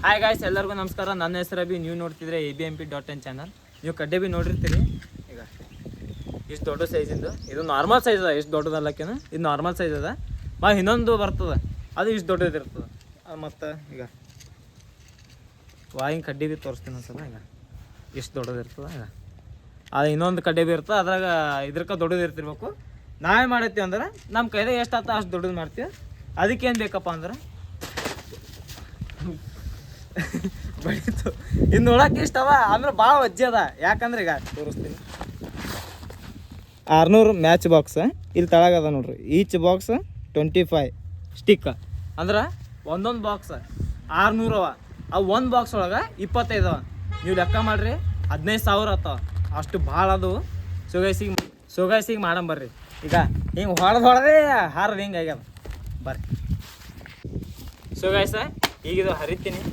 Hi guys, ಎಲ್ಲರಿಗೂ ನಮಸ್ಕಾರ. ನನ್ನ ಹೆಸರು ಅಭಿ. ನೀವು ನೋಡ್ತಿದ್ರೆ ABMP.in ಚಾನಲ್. ನೀವು ಕಡ್ಡೆ ಬಿ ನೋಡಿರ್ತೀರಿ. ಈಗ ಇಷ್ಟು ದೊಡ್ಡ ಸೈಜಿಂದು ಇದು ನಾರ್ಮಲ್ ಸೈಜ್ ಅದ, ಇಷ್ಟು ದೊಡ್ಡದಲ್ಲಕ್ಕೇನು ಇದು ನಾರ್ಮಲ್ ಸೈಜ್ ಅದ. ಇನ್ನೊಂದು ಬರ್ತದೆ, ಅದು ಇಷ್ಟು ದೊಡ್ಡದಿರ್ತದೆ. ಮತ್ತು ಈಗ ಹಿಂಗೆ ಕಡ್ಡಿ ಬಿ ತೋರಿಸ್ತೀನಿ ಒಂದ್ಸಲ. ಈಗ ಇಷ್ಟು ದೊಡ್ಡದಿರ್ತದೆ. ಈಗ ಅದು ಇನ್ನೊಂದು ಕಡ್ಡೆ ಬಿ ಇರ್ತದೆ, ಅದ್ರಾಗ ಇದ್ರಕ್ಕ ದೊಡ್ಡದು ಇರ್ತಿರ್ಬೇಕು. ನಾವೇ ಮಾಡತ್ತೀವಿ ಅಂದ್ರೆ ನಮ್ಮ ಕೈದಾಗ ಎಷ್ಟು ಆತ ಅಷ್ಟು ದೊಡ್ಡದು ಮಾಡ್ತೀವಿ. ಅದಕ್ಕೇನು ಬೇಕಪ್ಪ ಅಂದ್ರೆ ಬಡಿತು ಇದು ನೋಡಕ್ಕೆ ಇಷ್ಟವ, ಅಂದ್ರೆ ಭಾಳ ವಜ್ಜೆ ಅದ. ಯಾಕಂದ್ರೆ ಈಗ ತೋರಿಸ್ತೀನಿ, 600 ಮ್ಯಾಚ್ ಬಾಕ್ಸ್ ಇಲ್ಲಿ ತಳಗದ ನೋಡ್ರಿ. ಈಚ್ ಬಾಕ್ಸ್ 25 ಸ್ಟಿಕ್, ಅಂದ್ರೆ ಒಂದೊಂದು ಬಾಕ್ಸ್ 600 ಅವ. ಅವು ಒಂದು ಬಾಕ್ಸ್ ಒಳಗೆ 25 ಅವ. ನೀವು ಲೆಕ್ಕ ಮಾಡಿರಿ, 15,000 ಆತವ. ಅಷ್ಟು ಭಾಳ ಅದು. ಸೊಗೈಸಿಗೆ ಮಾಡಂಬರ್ರಿ. ಈಗ ಹಿಂಗೆ ಹೊಡೆದೇ ಹಾರದು ಹಿಂಗೆ ಆಗ್ಯದ. ಬರ್ರಿ ಸೊಗೈಸ. ಈಗಿದು ಹರಿತೀನಿ.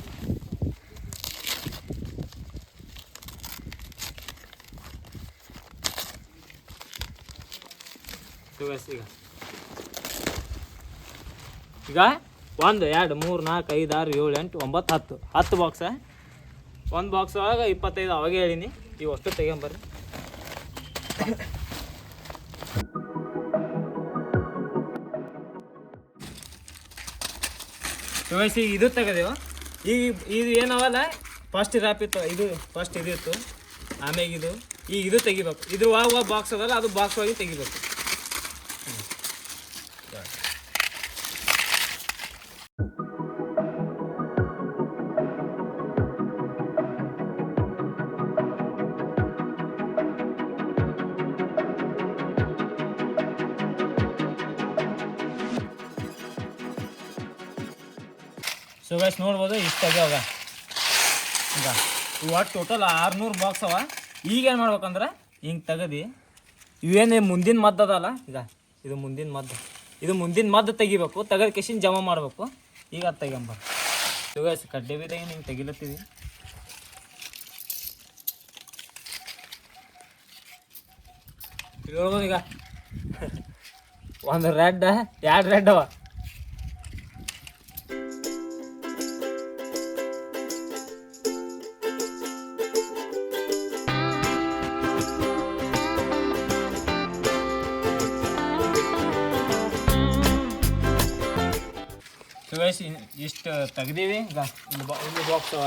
ಈಗ 1 2 3 4 5 6 7 8 9 10 ಬಾಕ್ಸ. ಒಂದು ಬಾಕ್ಸ್ ಒಳಗೆ 25 ಅವಾಗೆ ಹೇಳೀನಿ. ಇವು ಅಷ್ಟು ತೆಗೊಂಬರ್ರಿ. ವಯಸ್ಸಿ ಇದು ತೆಗೆದೇವು. ಈಗ ಇದು ಏನವಲ್ಲ, ಫಸ್ಟ್ ರ್ಯಾಪ್ ಇತ್ತು, ಇದು ಫಸ್ಟ್ ಇದು ಇತ್ತು, ಆಮೇಲೆ ಇದು ತೆಗಿಬೇಕು. ಇದು ಬಾಕ್ಸ್ ಅದಲ್ಲ, ಅದು ಬಾಕ್ಸ್ ಒಳಗೆ ತೆಗಿಬೇಕು. ಸೊ ಗೈಸ್ ನೋಡ್ಬೋದು, ಇಷ್ಟಾಗ್ಯಾವ. ಈಗ ಇವು ಟೋಟಲ್ 600 ಬಾಕ್ಸ್ ಅವ. ಈಗೇನು ಮಾಡ್ಬೇಕಂದ್ರೆ ಹಿಂಗೆ ತೆಗದು ಇವೇನು ಮುಂದಿನ ಮದ್ದು ಅದಲ್ಲ, ಈಗ ಇದು ಮುಂದಿನ ಮದ್ದು ತೆಗಿಬೇಕು. ತೆಗೆದ ಕೆಶಿನ್ ಜಮಾ ಮಾಡಬೇಕು. ಈಗ ಅದು ತೆಗೊಂಬ. ಸೊ ಗೈಸ್ ಕಡ್ಡೆ ಬೀದಾಗ ಹಿಂಗೆ ತೆಗಿಲತ್ತೀವಿ. ಹೇಳ್ಬೋದು. ಈಗ ಒಂದು ರೆಡ್, 2 ರೆಡ್ ಅವ. ಇಷ್ಟು ತೆಗ್ದೀವಿ. ಈಗ ಇಲ್ಲಿ ಬಾಕ್ಸ್ ಅವ,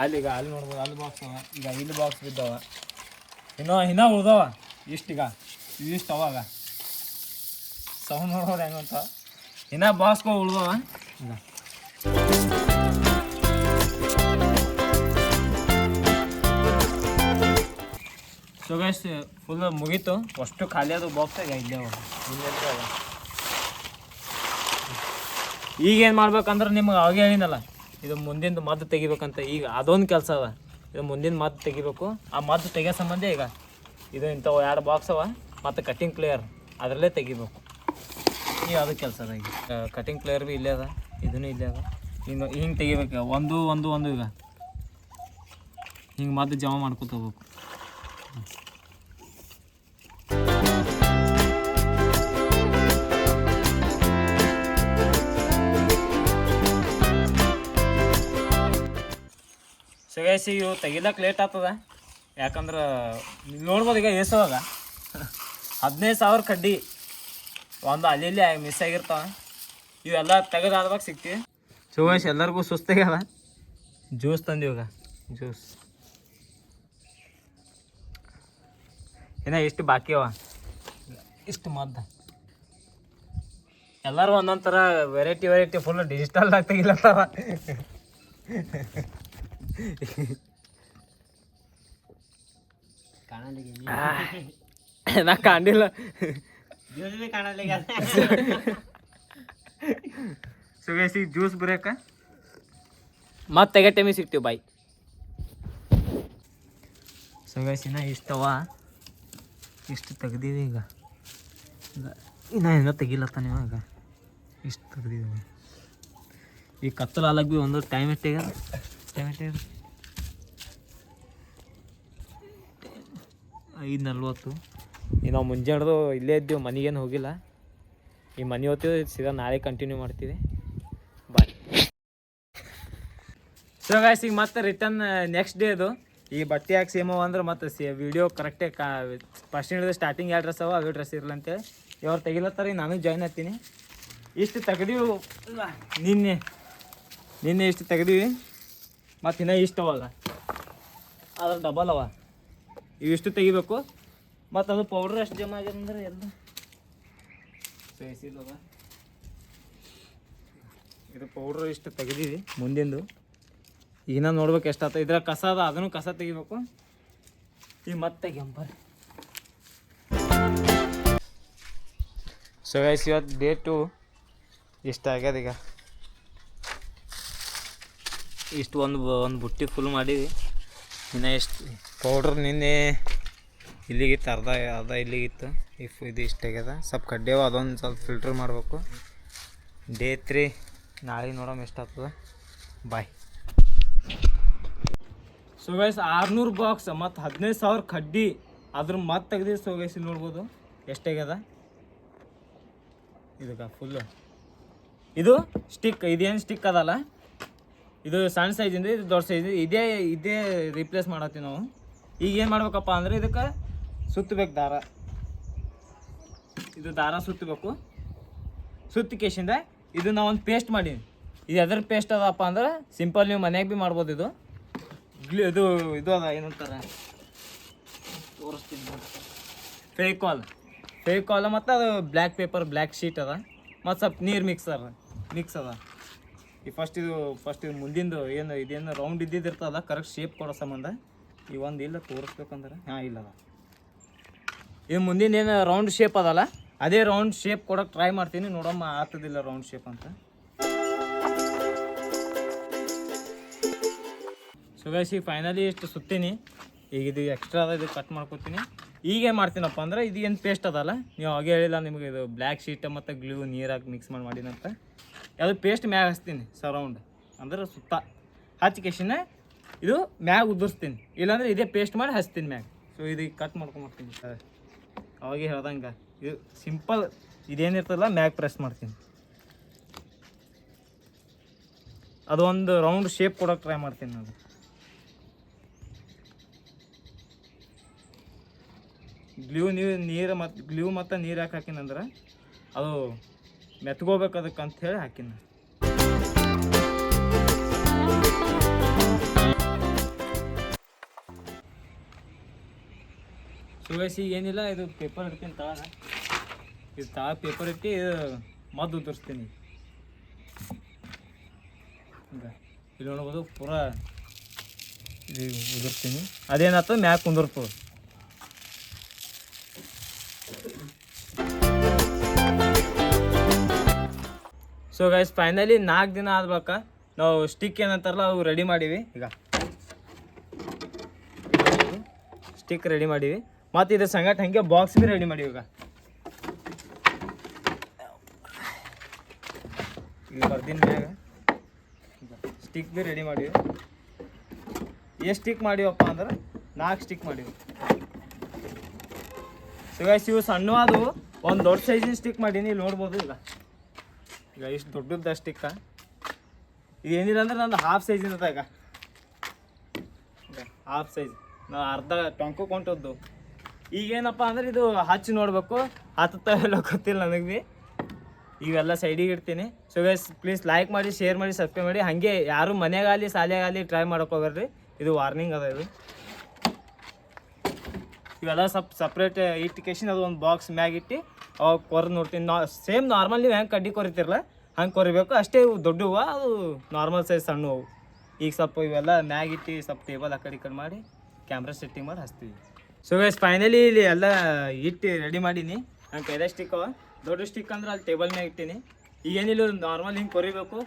ಅಲ್ಲಿ ನೋಡ್ಬೋದು, ಅಲ್ಲಿ ಬಾಕ್ಸ್ ಅವ. ಈಗ ಇಲ್ಲಿ ಬಾಕ್ಸ್ ಬಿದ್ದವ, ಇನ್ನೂ ಉಳ್ದವ. ಇಷ್ಟೀಗ ಇಷ್ಟು ಅವಾಗ ಸೌಂಡ್ ನೋಡ್ಬೋದು ಹೆಂಗಂತ. ಇನ್ನೂ ಬಾಕ್ಸ್ಗಳು ಉಳ್ದವ. ಈಗ ಸೊ ಗೈಸ್ ಫುಲ್ ಮುಗೀತು. ಅಷ್ಟು ಖಾಲಿ ಅದು ಬಾಕ್ಸ್. ಈಗ ಇಲ್ಲೇ ಈಗೇನು ಮಾಡ್ಬೇಕಂದ್ರೆ ನಿಮ್ಗೆ ಅವಾಗೆ ಹೇಳಿನಲ್ಲ, ಇದು ಮುಂದಿನ ಮದ್ದು ತೆಗಿಬೇಕಂತ. ಈಗ ಅದೊಂದು ಕೆಲಸ ಅದ. ಇದು ಮುಂದಿನ ಮದ್ದು ತೆಗಿಬೇಕು. ಆ ಮದ್ದು ತೆಗಿಯೋ ಸಂಬಂಧ ಈಗ ಇದು ಇಂಥವು 2 ಬಾಕ್ಸ್ ಅವ, ಮತ್ತು ಕಟ್ಟಿಂಗ್ ಪ್ಲೇಯರ್ ಅದರಲ್ಲೇ ತೆಗಿಬೇಕು. ಈಗ ಅದು ಕೆಲಸ ಅದ. ಈಗ ಕಟ್ಟಿಂಗ್ ಪ್ಲೇಯರ್ ಭೀ ಇಲ್ಲೇ ಅದ, ಇದೂ ಇಲ್ಲೇ ಅದ. ಹಿಂಗೆ ತೆಗಿಬೇಕು. ಒಂದು ಈಗ ಹಿಂಗೆ ಮದ್ದು ಜಮಾ ಮಾಡ್ಕೊತ ಹೋಗ್ಬೇಕು. ಸೊಗೈಸಿ ಇವು ತೆಗಿಲಕ್ಕೆ ಲೇಟ್ ಆಗ್ತದ. ಯಾಕಂದ್ರೆ ನೋಡ್ಬೋದು ಈಗ ಏಸವಾಗ 15,000 ಕಡ್ಡಿ ಒಂದು ಅಲ್ಲಿ ಮಿಸ್ ಆಗಿರ್ತಾವ. ಇವೆಲ್ಲ ತೆಗೆದಾದ್ವಾಗ ಸಿಗ್ತೀವಿ. ಸೊಗೈಸಿ ಎಲ್ಲರಿಗೂ ಸುಸ್ತಾಗ್ಯದ. ಜ್ಯೂಸ್ ತಂದಿವಾಗ, ಜ್ಯೂಸ್ ಇನ್ನೂ ಇಷ್ಟು ಬಾಕಿ ಅವ. ಇಷ್ಟು ಮದ್ದು ಎಲ್ಲರೂ ಒಂದೊಂದು ಥರ ವೆರೈಟಿ ಫುಲ್ ಡಿಜಿಟಲ್ದಾಗ ತೆಗಿಲತ್ತಾವ. ನಾ ಕಾಣಿಲ್ಲ. ಸುಗೇಸಿ ಜ್ಯೂಸ್ ಬರೇಕ ಮತ್ತೆ ತೆಗೆ ಟೈಮಿಗೆ ಸಿಗ್ತೀವಿ. ಬಾಯ್. ಸುಗೇಸಿನ ಇಷ್ಟವ, ಇಷ್ಟು ತೆಗ್ದೀವಿ. ಈಗ ಇನ್ನೂ ತೆಗಿಲತ್ತ ನೀವು. ಈಗ ಇಷ್ಟು ತೆಗ್ದೀವಿ. ಈ ಕತ್ತಲು ಹಾಲಕ್ಕೆ ಭೀ ಒಂದು ಟೈಮ್ ಇಟ್ಟಿಗೆ 5:40. ಈಗ ನಾವು ಮುಂಜಾನೆದು ಇಲ್ಲೇ ಇದ್ದೀವಿ, ಮನೆಗೇನು ಹೋಗಿಲ್ಲ. ಈ ಮನೆ ಹೋಗ್ತೀವಿ, ಸೀದಾ ನಾಳೆ ಕಂಟಿನ್ಯೂ ಮಾಡ್ತೀವಿ. ಬಾಯ್. ಸೊ ಗೈಸ್ ಈಗ ಮತ್ತೆ ರಿಟರ್ನ್ ನೆಕ್ಸ್ಟ್ ಡೇ ಅದು ಈ ಬಟ್ಟೆ ಯಾಕೆ ಸೇಮ್ ಅವ ಅಂದ್ರೆ ಮತ್ತೆ ವಿಡಿಯೋ ಕರೆಕ್ಟೇ ಫಸ್ಟ್ ಹಿಡಿದು ಸ್ಟಾರ್ಟಿಂಗ್ ಎರಡು ಡ್ರೆಸ್ ಅವ ಅವೇ ಡ್ರೆಸ್ ಇರಲ್ಲ ಅಂತೇಳಿ ಇವ್ರು ತೆಗಿಲತ್ತಾರೆ ನಾನು ಜಾಯ್ನ್ ಆಗ್ತೀನಿ. ಇಷ್ಟು ತೆಗ್ದೀವಿ ನಿನ್ನೆ ಇಷ್ಟು ತೆಗ್ದೀವಿ ಮತ್ತು ಇನ್ನೂ ಇಷ್ಟು ಅವಾಗ ಅದ್ರ ಡಬಲ್ ಅವ ಇವಿಷ್ಟು ತೆಗಿಬೇಕು. ಮತ್ತು ಅದು ಪೌಡ್ರ್ ಅಷ್ಟು ಜಮಾ ಆಗ್ಯದ ಅಂದ್ರೆ ಎಲ್ಲ ಬೇಯಿಸಿಲ್ಲವ. ಇದು ಪೌಡ್ರ್ ಇಷ್ಟು ತೆಗ್ದೀವಿ ಮುಂದಿಂದು. ಈಗ ನೋಡ್ಬೇಕು ಎಷ್ಟಾತ ಇದ್ರ ಕಸ ಅದ ಅದನ್ನು ಕಸ ತೆಗಿಬೇಕು. ಈಗ ಮತ್ತೆ ಕೆಂಪರ್ ಸೊ ಗೈಸ್ ಇವತ್ತು ಡೇಟು ಇಷ್ಟ ಆಗ್ಯದ. ಈಗ ಇಷ್ಟು ಒಂದು ಬುಟ್ಟಿ ಫುಲ್ ಮಾಡೀವಿ. ಇನ್ನು ಎಷ್ಟು ಪೌಡ್ರ್ ನಿನ್ನೆ ಇಲ್ಲಿಗಿತ್ತು ಅರ್ಧ ಇಲ್ಲಿಗಿತ್ತು. ಇದು ಇಷ್ಟ ಆಗ್ಯದ ಸ್ವಲ್ಪ ಕಡ್ಡೆವು ಅದೊಂದು ಸ್ವಲ್ಪ ಫಿಲ್ಟ್ರ್ ಮಾಡಬೇಕು. ಡೇ 3 ನಾಳೆ ನೋಡೋಣ ಎಷ್ಟಾಗ್ತದೆ. ಬಾಯ್. ಸೊ ಗೈಸ್ 600 ಬಾಕ್ಸ್ ಮತ್ತು 15,000 ಕಡ್ಡಿ ಅದ್ರ ಮತ್ತೆ ತೆಗ್ದು. ಸೊ ಗೈಸ್ ಇಲ್ಲಿ ನೋಡ್ಬೋದು ಎಷ್ಟಾಗ್ಯದ ಇದಕ್ಕೆ ಫುಲ್ಲು. ಇದು ಸ್ಟಿಕ್ ಇದೇನು ಸ್ಟಿಕ್ ಅದಲ್ಲ, ಇದು ಸಣ್ಣ ಸೈಜಿಂದ ಇದು ದೊಡ್ಡ ಸೈಜ್ ಇದೇ ರಿಪ್ಲೇಸ್ ಮಾಡತ್ತೀವಿ ನಾವು. ಈಗ ಏನು ಮಾಡ್ಬೇಕಪ್ಪ ಅಂದರೆ ಇದಕ್ಕೆ ಸುತ್ತಬೇಕು ದಾರ. ಇದು ದಾರ ಸುತ್ತಬೇಕು. ಸುತ್ತಿಕೇಶಿಂದ ಇದು ನಾವು ಒಂದು ಪೇಸ್ಟ್ ಮಾಡೀನಿ. ಇದು ಎದ್ರ ಪೇಸ್ಟ್ ಅದಪ್ಪ ಅಂದ್ರೆ ಸಿಂಪಲ್ ನೀವು ಮನ್ಯಾಗ ಭೀ ಮಾಡ್ಬೋದು. ಇದು ಇದು ಅದ ಏನಂತಾರೆ ತೋರಿಸ್ತೀನಿ. ಫೇವಿಕಾಲ್ ಮತ್ತು ಅದು ಬ್ಲ್ಯಾಕ್ ಪೇಪರ್ ಬ್ಲ್ಯಾಕ್ ಶೀಟ್ ಅದ ಮತ್ತು ಸ್ವಲ್ಪ ನೀರು ಮಿಕ್ಸ್ ಅದ. ಈ ಫಸ್ಟ್ ಇದು ಮುಂದಿಂದು ಇದೇನು ರೌಂಡ್ ಇದ್ದಿರ್ತದ ಕರೆಕ್ಟ್ ಶೇಪ್ ಕೊಡೋ ಸಂಬಂಧ ಈ ಒಂದು ಇಲ್ಲ ತೋರಿಸ್ಬೇಕಂದ್ರೆ ಇಲ್ಲದ. ಇದು ಮುಂದಿನ ಏನು ರೌಂಡ್ ಶೇಪ್ ಅದಲ್ಲ ಅದೇ ರೌಂಡ್ ಶೇಪ್ ಕೊಡೋಕೆ ಟ್ರೈ ಮಾಡ್ತೀನಿ. ನೋಡಮ್ಮ ಆಗ್ತದಿಲ್ಲ ರೌಂಡ್ ಶೇಪ್ ಅಂತ. ಸೊ ಗೈಸ್ ಈಗ ಫೈನಲಿ ಇಷ್ಟು ಸುತ್ತೀನಿ. ಈಗ ಇದು ಎಕ್ಸ್ಟ್ರಾ ಅದ, ಇದು ಕಟ್ ಮಾಡ್ಕೊತೀನಿ. ಈಗೇನು ಮಾಡ್ತೀನಪ್ಪ ಅಂದ್ರೆ ಇದು ಏನು ಪೇಸ್ಟ್ ಅದಲ್ಲ, ನೀವು ಹಾಗೆ ಹೇಳಿಲ್ಲ ನಿಮಗೆ ಇದು ಬ್ಲ್ಯಾಕ್ ಶೀಟ್ ಮತ್ತು ಗ್ಲೂ ನೀರಾಗಿ ಮಿಕ್ಸ್ ಮಾಡಿನಂತ ಅದು ಪೇಸ್ಟ್ ಮ್ಯಾಗ ಹಚ್ತೀನಿ ಸರೌಂಡ್ ಅಂದ್ರೆ ಸುತ್ತ ಹಚ್ಚಿಕೇಶಿನ ಇದು ಮ್ಯಾಗ ಉದುರಿಸ್ತೀನಿ. ಇಲ್ಲಾಂದ್ರೆ ಇದೇ ಪೇಸ್ಟ್ ಮಾಡಿ ಹಚ್ತೀನಿ ಮ್ಯಾಗ. ಸೊ ಇದು ಕಟ್ ಮಾಡ್ಕೊಂಬರ್ತೀನಿ ಅವಾಗೆ ಹೇಳ್ದಂಗೆ. ಇದು ಸಿಂಪಲ್ ಇದೇನಿರ್ತಲ್ಲ ಮ್ಯಾಗ ಪ್ರೆಸ್ ಮಾಡ್ತೀನಿ. ಅದು ಒಂದು ರೌಂಡ್ ಶೇಪ್ ಕೊಡೋಕೆ ಟ್ರೈ ಮಾಡ್ತೀನಿ ನಾನು. ಗ್ಲೂ ಮತ್ತು ನೀರು ಯಾಕೆ ಹಾಕಿನಂದ್ರೆ ಅದು ಮೆತ್ಕೋಬೇಕು ಅದಕ್ಕೆ ಅಂಥೇಳಿ ಹಾಕಿನ. ಸುಗಸಿ ಏನಿಲ್ಲ, ಇದು ಪೇಪರ್ ಇಡ್ತೀನಿ ತಳಗ. ಇದು ತಳ ಪೇಪರ್ ಇಟ್ಟು ಮದ್ದು ಉದುರಿಸ್ತೀನಿ. ಇಲ್ಲಿ ನೋಡ್ಬೋದು ಪೂರಾ ಇದು ಉದುರ್ತೀನಿ. ಅದೇನಾಗ್ತದೆ ಮ್ಯಾಕ್ ಕುಂದಿರ್ತದೆ. ಸೊ ಗೈಸ್ ಫೈನಲಿ 4 ದಿನ ಆದ್ಬೇಕಾ ನಾವು ಸ್ಟಿಕ್ ಏನಂತಾರಲ್ಲ ಅವು ರೆಡಿ ಮಾಡೀವಿ. ಈಗ ಸ್ಟಿಕ್ ರೆಡಿ ಮಾಡೀವಿ ಮತ್ತು ಇದ್ರ ಸಂಗಟ ಹಂಗೆ ಬಾಕ್ಸ್ ಭೀ ರೆಡಿ ಮಾಡೀವಿ. ಈಗ ಬರ್ದಿನ ಮ್ಯಾಗ ಸ್ಟಿಕ್ ಭೀ ರೆಡಿ ಮಾಡೀವಿ. ಎಷ್ಟು ಸ್ಟಿಕ್ ಮಾಡೀವಪ್ಪ ಅಂದ್ರೆ 4 ಸ್ಟಿಕ್ ಮಾಡೀವಿ. ಸೊ ಗೈಸ್ ಇವು ಸಣ್ಣವಾದವು ಒಂದು ದೊಡ್ಡ ಸೈಜಿನ ಸ್ಟಿಕ್ ಮಾಡೀನಿ. ಇಲ್ಲಿ ನೋಡ್ಬೋದು. ಈಗ ಇಷ್ಟು ದೊಡ್ಡದ ಸ್ಟಿಕ್ಕ ಇದೇನಿಲ್ಲ ಅಂದ್ರೆ ನಂದು ಹಾಫ್ ಸೈಜಿನ ಈಗ ಹಾಫ್ ಸೈಜ್ ನಾವು ಅರ್ಧ ಟೊಂಕು ಕೊಂಟದ್ದು. ಈಗೇನಪ್ಪ ಅಂದ್ರೆ ಇದು ಹಚ್ಚಿ ನೋಡ್ಬೇಕು ಹತ್ತಲ್ಲ ಗೊತ್ತಿಲ್ಲ ನನಗೆ ಭೀ. ಇವೆಲ್ಲ ಸೈಡಿಗೆ ಇಡ್ತೀನಿ. ಸೊ ಗೈಸ್ ಪ್ಲೀಸ್ ಲೈಕ್ ಮಾಡಿ, ಶೇರ್ ಮಾಡಿ, ಸಬ್ಸ್ಕ್ರೈಬ್ ಮಾಡಿ. ಹಾಗೆ ಯಾರು ಮನೆಗಾಗಲಿ ಶಾಲೆಗಾಗಲಿ ಟ್ರೈ ಮಾಡೋಕೆ ಹೋಗ್ರಿ. ಇದು ವಾರ್ನಿಂಗ್ ಅದ. ಇವೆಲ್ಲ ಸ್ವಲ್ಪ ಸಪ್ರೇಟ್ ಇಟ್ಟಿಕೇಶನ್ ಅದು ಒಂದು ಬಾಕ್ಸ್ ಮ್ಯಾಗ ಇಟ್ಟು ಅವಾಗ ಕೊರೆದು ನೋಡ್ತೀನಿ. ಸೇಮ್ ನಾರ್ಮಲ್ ನೀವು ಹೆಂಗೆ ಕಡ್ಡಿ ಕೊರಿತಿರಲ್ಲ ಹಂಗೆ ಕೊರಿಬೇಕು ಅಷ್ಟೇ. ಇವು ದೊಡ್ಡವು ಅದು ನಾರ್ಮಲ್ ಸೈಜ್ ಸಣ್ಣವು. ಈಗ ಸ್ವಲ್ಪ ಇವೆಲ್ಲ ಮ್ಯಾಗ ಇಟ್ಟು ಸ್ವಲ್ಪ ಟೇಬಲ್ ಆ ಕಡೆ ಮಾಡಿ ಕ್ಯಾಮ್ರಾ ಸೆಟ್ಟಿಂಗ್ ಮಾಡಿ ಹಚ್ತೀವಿ. ಸೊ ಗೈಸ್ ಫೈನಲಿ ಇಲ್ಲಿ ಎಲ್ಲ ಇಟ್ಟು ರೆಡಿ ಮಾಡೀನಿ. ನಂಗೆ ಕೈದ ಸ್ಟಿಕ್ ಅವ. ದೊಡ್ಡ ಸ್ಟಿಕ್ ಅಂದ್ರೆ ಅಲ್ಲಿ ಟೇಬಲ್ ಮ್ಯಾಗ ಇಟ್ಟೀನಿ. ಈಗೇನಿಲ್ಲ ನಾರ್ಮಲ್ ಹಿಂಗೆ ಕೊರಿಬೇಕು.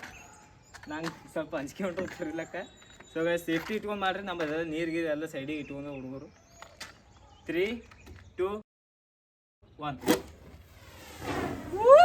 ನಂಗೆ ಸ್ವಲ್ಪ ಅಂಜಿಕೆ ಹೊಂಟು ಕೊರಿಲಕ್ಕ. ಸೊ ಗೈಸ್ ಸೇಫ್ಟಿ ಇಟ್ಕೊಂಡು ಮಾಡಿರಿ. ನಮ್ಮದೆಲ್ಲ ನೀರಿಗೆ ಎಲ್ಲ ಸೈಡಿಗೆ ಇಟ್ಕೊಂಡು ಹುಡುಗರು. 3, 2, 1. Woo!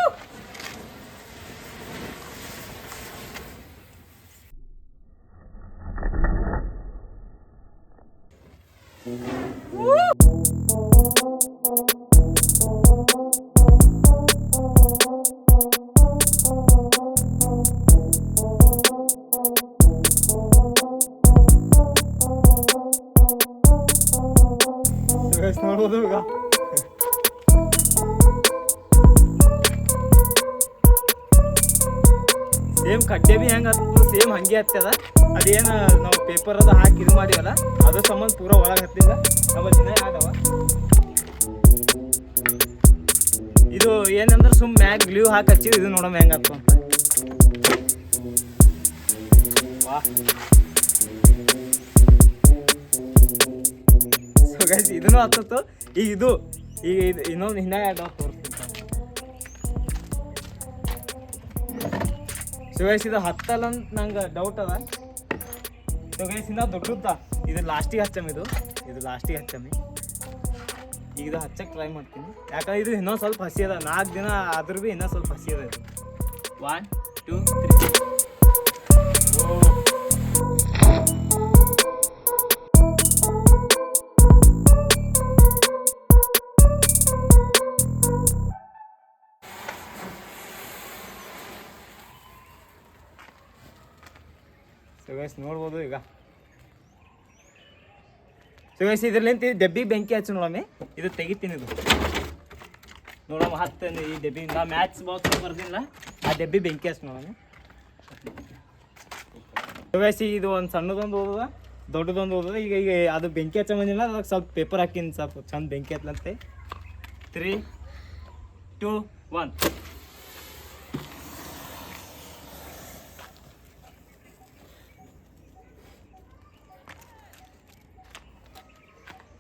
ಗೈಸ್ ನೋಡ್ಬೋದು ಈಗ ಸೇಮ್ ಕಡ್ಡೆ ಭೀ ಹೆಂಗೆ ಹತ್ತದ ಸೇಮ್ ಹಂಗೆ ಹತ್ತದ. ಅದೇನು ನಾವು ಪೇಪರ್ ಅದು ಹಾಕಿ ಇದು ಮಾಡಿವಲ್ಲ ಅದ್ರ ಸಂಬಂಧ ಪೂರ ಒಳಗೆ ಹತ್ತಿಲ್ಲ ನಮ್ಮ ದಿನ ಆಗವ. ಇದು ಏನಂದ್ರೆ ಸುಮ್ ಮ್ಯಾಗ್ ಗ್ಲೂ ಹಾಕಿ ಹಚ್ಚಿವಿ. ಇದು ನೋಡಮ್ಮ ಹೆಂಗೆ ಹತ್ತು ಅಂತ. ವಾ ಸೊ ಗೈಸ್ ಇದನ್ನು ಹತ್ತಿತ್ತು. ಈಗ ಇದು ಇನ್ನೊಂದು ಹಿಂದೆ ತೋರಿಸ್ತೀನಿ. ಸೊ ಗೈಸ್ ಇದು ಹತ್ತಲ್ಲ ಅಂತ ನಂಗೆ ಡೌಟ್ ಅದ. ಸೊ ಗೈಸ್ ಇನ್ನ ದೊಡ್ಡದ ಇದು ಲಾಸ್ಟಿಗೆ ಹಚ್ಚಮ್ಮಿ. ಇದು ಲಾಸ್ಟಿಗೆ ಹಚ್ಚಮ್ಮಿ. ಈಗ ಇದು ಹಚ್ಚಕ್ಕೆ ಟ್ರೈ ಮಾಡ್ತೀನಿ. ಯಾಕಂದ್ರೆ ಇದು ಇನ್ನೊಂದು ಸ್ವಲ್ಪ ಹಸಿ ಅದ. 4 ದಿನ ಆದ್ರೂ ಭೀ ಇನ್ನೂ ಸ್ವಲ್ಪ ಹಸಿ ಅದ. ಇದು 1 2 3 ಸೊ ಗೈಸ್ ನೋಡ್ಬೋದು ಈಗ. ಸೊ ಗೈಸ್ ಇದ್ರಲ್ಲಿಂತ ಡಬ್ಬಿ ಬೆಂಕಿ ಹಚ್ಚಿ ನೋಡಮ್ಮಿ. ಇದು ತೆಗಿತೀನಿ. ಇದು ನೋಡಮ್ಮ ಹತ್ತಂದು ಈ ಡಬ್ಬಿ ನಾ ಮ್ಯಾಚ್ ಬಾಕ್ಸ್ ಬರ್ದಿಲ್ಲ ಆ ಡಬ್ಬಿ ಬೆಂಕಿ ಹಚ್ಚಿ ನೋಡಮ್ಮಿ. ಸೊ ಗೈಸ್ ಇದು ಒಂದು ಸಣ್ಣದೊಂದು ಓದದ ದೊಡ್ಡದೊಂದು ಓದದ. ಈಗ ಅದು ಬೆಂಕಿ ಹಚ್ಚ ಬಂದಿಲ್ಲ ಅದಕ್ಕೆ ಸ್ವಲ್ಪ ಪೇಪರ್ ಹಾಕಿನಿ ಸ್ವಲ್ಪ ಚಂದ ಬೆಂಕಿ ಹತ್ತಲಂತೆ. 3 2 1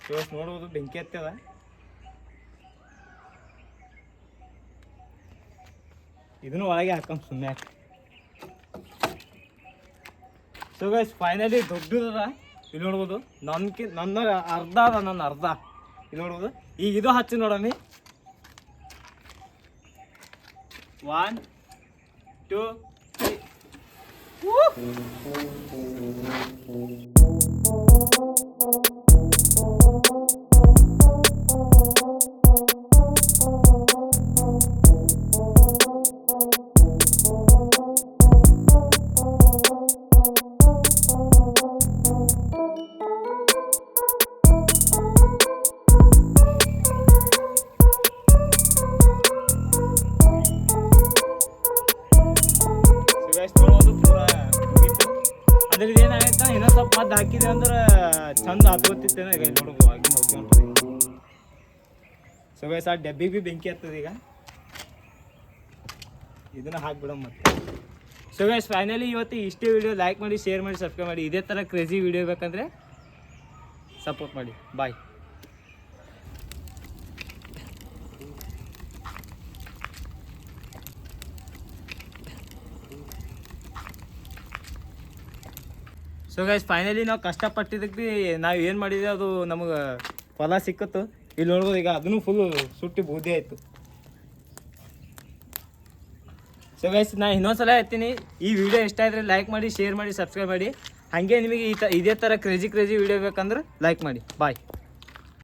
ಇವತ್ತು ನೋಡ್ಬೋದು ಬೆಂಕಿ ಹತ್ತದ. ಇದನ್ನು ಒಳಗೆ ಹಾಕಂ ಸುಮ್ಮನೆ. ಸೊ ಗೈಸ್ ಫೈನಲಿ ದೊಡ್ಡದದ. ಇಲ್ಲಿ ನೋಡ್ಬೋದು ನನ್ನ ಅರ್ಧ ಅದ. ನನ್ನ ಅರ್ಧ ಇಲ್ಲಿ ನೋಡ್ಬೋದು. ಈಗ ಇದು ಹಚ್ಚಿ ನೋಡಮ್ಮಿ. 1 2 3 ನೋಡೋದು ಪೂರ ಮುಗೀತು. ಅದ್ರದ್ದು ಏನಾಗೈತ ಇನ್ನೊಂದು ಸ್ವಲ್ಪ ಮದ್ದು ಹಾಕಿದೆ ಅಂದ್ರೆ ಚಂದ ಹತ್ಕೊತಿತ್ತೇನೋ. ಈಗ ನೋಡ್ಬೋದು ಆಗಿನ ಹೋಗಿ ಹೊಂಟದೆ. ಸೊ ಗೈಸ್ ಆ ಡಬ್ಬಿ ಭೀ ಬೆಂಕಿ ಹತ್ತದ. ಈಗ ಇದನ್ನ ಹಾಕ್ಬಿಡೋಣ ಮತ್ತೆ. ಸೊ ಗೈಸ್ ಫೈನಲಿ ಇವತ್ತು ಇಷ್ಟೇ ವಿಡಿಯೋ. ಲೈಕ್ ಮಾಡಿ, ಶೇರ್ ಮಾಡಿ, ಸಬ್ಸ್ಕ್ರೈಬ್ ಮಾಡಿ. ಇದೇ ಥರ ಕ್ರೇಜಿ ವಿಡಿಯೋ ಬೇಕಂದ್ರೆ ಸಪೋರ್ಟ್ ಮಾಡಿ. ಬಾಯ್. ಸೊ ಗೈಸ್ ಫೈನಲಿ ನಾವು ಕಷ್ಟಪಟ್ಟಿದ್ದಕ್ಕೆ ಭೀ ನಾವು ಏನು ಮಾಡಿದ್ವಿ ಅದು ನಮಗೆ ಫಲ ಸಿಕ್ಕಿತ್ತು. ಇಲ್ಲಿ ನೋಡ್ಬೋದು ಈಗ ಅದನ್ನು ಫುಲ್ಲು ಸುಟ್ಟಿ ಬೂದಿ ಆಯಿತು. ಸೊ ಗೈಸ್ ನಾನು ಇನ್ನೊಂದ್ಸಲ ಹೇಳ್ತೀನಿ, ಈ ವಿಡಿಯೋ ಇಷ್ಟ ಆದರೆ ಲೈಕ್ ಮಾಡಿ, ಶೇರ್ ಮಾಡಿ, ಸಬ್ಸ್ಕ್ರೈಬ್ ಮಾಡಿ. ಹಾಗೆ ನಿಮಗೆ ಇದೇ ಥರ ಕ್ರೇಜಿ ವಿಡಿಯೋ ಬೇಕಂದ್ರೆ ಲೈಕ್ ಮಾಡಿ. ಬಾಯ್.